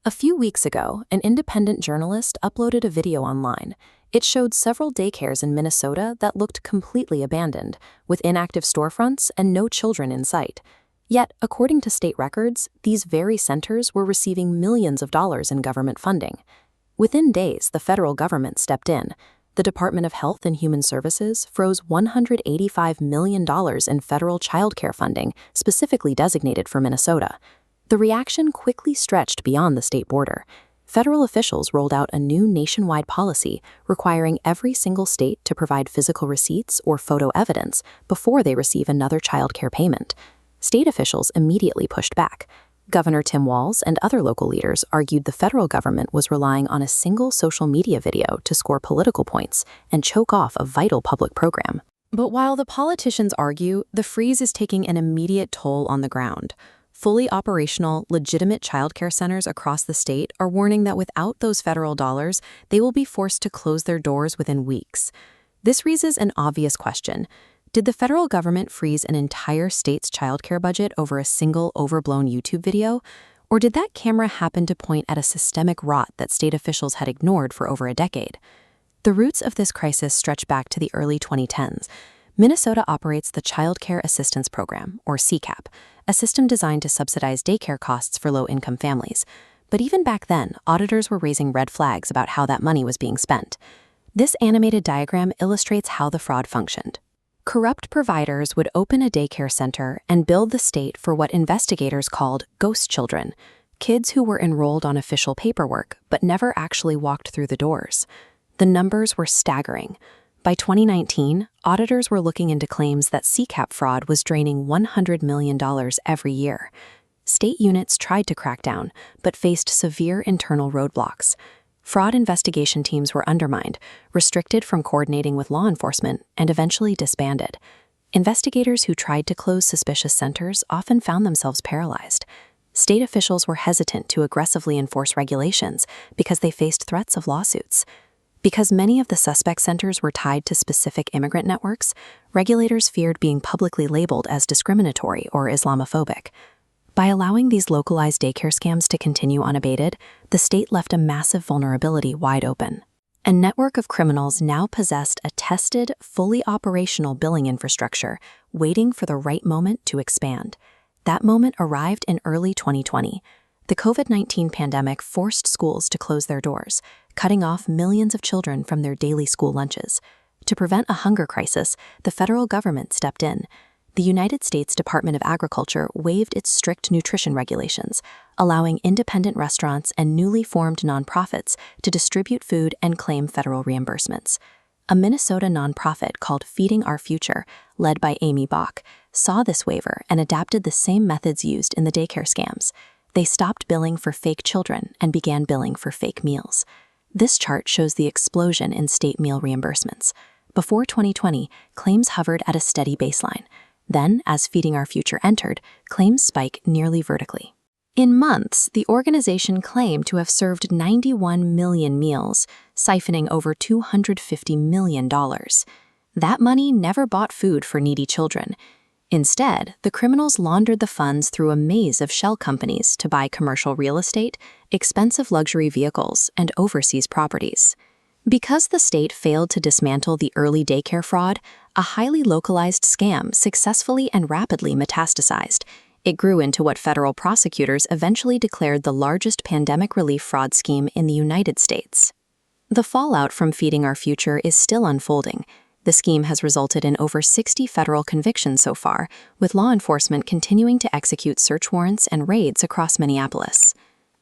A few weeks ago, an independent journalist uploaded a video online. It showed several daycares in Minnesota that looked completely abandoned, with inactive storefronts and no children in sight. Yet, according to state records, these very centers were receiving millions of dollars in government funding. Within days, the federal government stepped in. The Department of Health and Human Services froze $185 million in federal child care funding specifically designated for Minnesota. The reaction quickly stretched beyond the state border. Federal officials rolled out a new nationwide policy requiring every single state to provide physical receipts or photo evidence before they receive another child care payment. State officials immediately pushed back. Governor Tim Walz and other local leaders argued the federal government was relying on a single social media video to score political points and choke off a vital public program. But while the politicians argue, the freeze is taking an immediate toll on the ground. Fully operational, legitimate childcare centers across the state are warning that without those federal dollars, they will be forced to close their doors within weeks. This raises an obvious question. Did the federal government freeze an entire state's childcare budget over a single overblown YouTube video? Or did that camera happen to point at a systemic rot that state officials had ignored for over a decade? The roots of this crisis stretch back to the early 2010s. Minnesota operates the Child Care Assistance Program, or CCAP, a system designed to subsidize daycare costs for low-income families. But even back then, auditors were raising red flags about how that money was being spent. This animated diagram illustrates how the fraud functioned. Corrupt providers would open a daycare center and bill the state for what investigators called ghost children, kids who were enrolled on official paperwork but never actually walked through the doors. The numbers were staggering. By 2019, auditors were looking into claims that CCAP fraud was draining $100 million every year. State units tried to crack down, but faced severe internal roadblocks. Fraud investigation teams were undermined, restricted from coordinating with law enforcement, and eventually disbanded. Investigators who tried to close suspicious centers often found themselves paralyzed. State officials were hesitant to aggressively enforce regulations because they faced threats of lawsuits. Because many of the suspect centers were tied to specific immigrant networks, regulators feared being publicly labeled as discriminatory or Islamophobic. By allowing these localized daycare scams to continue unabated, the state left a massive vulnerability wide open. A network of criminals now possessed a tested, fully operational billing infrastructure, waiting for the right moment to expand. That moment arrived in early 2020. The COVID-19 pandemic forced schools to close their doors, cutting off millions of children from their daily school lunches. To prevent a hunger crisis, the federal government stepped in. The United States Department of Agriculture waived its strict nutrition regulations, allowing independent restaurants and newly formed nonprofits to distribute food and claim federal reimbursements. A Minnesota nonprofit called Feeding Our Future, led by Amy Bach, saw this waiver and adapted the same methods used in the daycare scams. They stopped billing for fake children and began billing for fake meals. This chart shows the explosion in state meal reimbursements. Before 2020, claims hovered at a steady baseline. Then, as Feeding Our Future entered, claims spiked nearly vertically. In months, the organization claimed to have served 91 million meals, siphoning over $250 million. That money never bought food for needy children. Instead, the criminals laundered the funds through a maze of shell companies to buy commercial real estate, expensive luxury vehicles, and overseas properties. Because the state failed to dismantle the early daycare fraud, a highly localized scam successfully and rapidly metastasized. It grew into what federal prosecutors eventually declared the largest pandemic relief fraud scheme in the United States. The fallout from Feeding Our Future is still unfolding. The scheme has resulted in over 60 federal convictions so far, with law enforcement continuing to execute search warrants and raids across Minneapolis.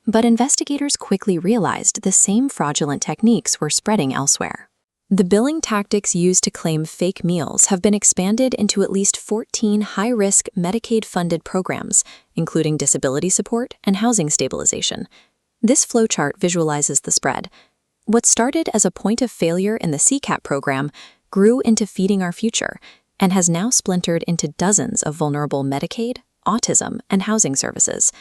But investigators quickly realized the same fraudulent techniques were spreading elsewhere. The billing tactics used to claim fake meals have been expanded into at least 14 high-risk Medicaid-funded programs, including disability support and housing stabilization. This flowchart visualizes the spread. What started as a point of failure in the CCAP program grew into Feeding Our Future and has now splintered into dozens of vulnerable Medicaid, autism, and housing services.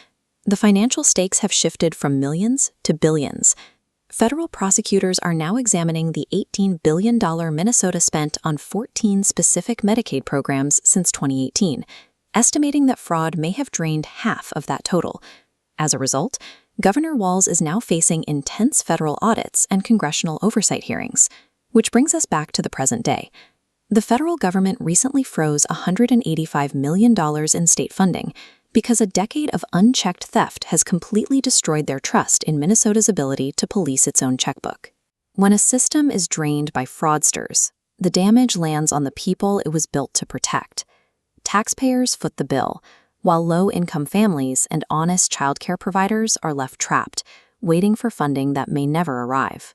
The financial stakes have shifted from millions to billions. Federal prosecutors are now examining the $18 billion Minnesota spent on 14 specific Medicaid programs since 2018, estimating that fraud may have drained half of that total. As a result, Governor Walz is now facing intense federal audits and congressional oversight hearings, which brings us back to the present day. The federal government recently froze $185 million in state funding because a decade of unchecked theft has completely destroyed their trust in Minnesota's ability to police its own checkbook. When a system is drained by fraudsters, the damage lands on the people it was built to protect. Taxpayers foot the bill, while low-income families and honest childcare providers are left trapped, waiting for funding that may never arrive.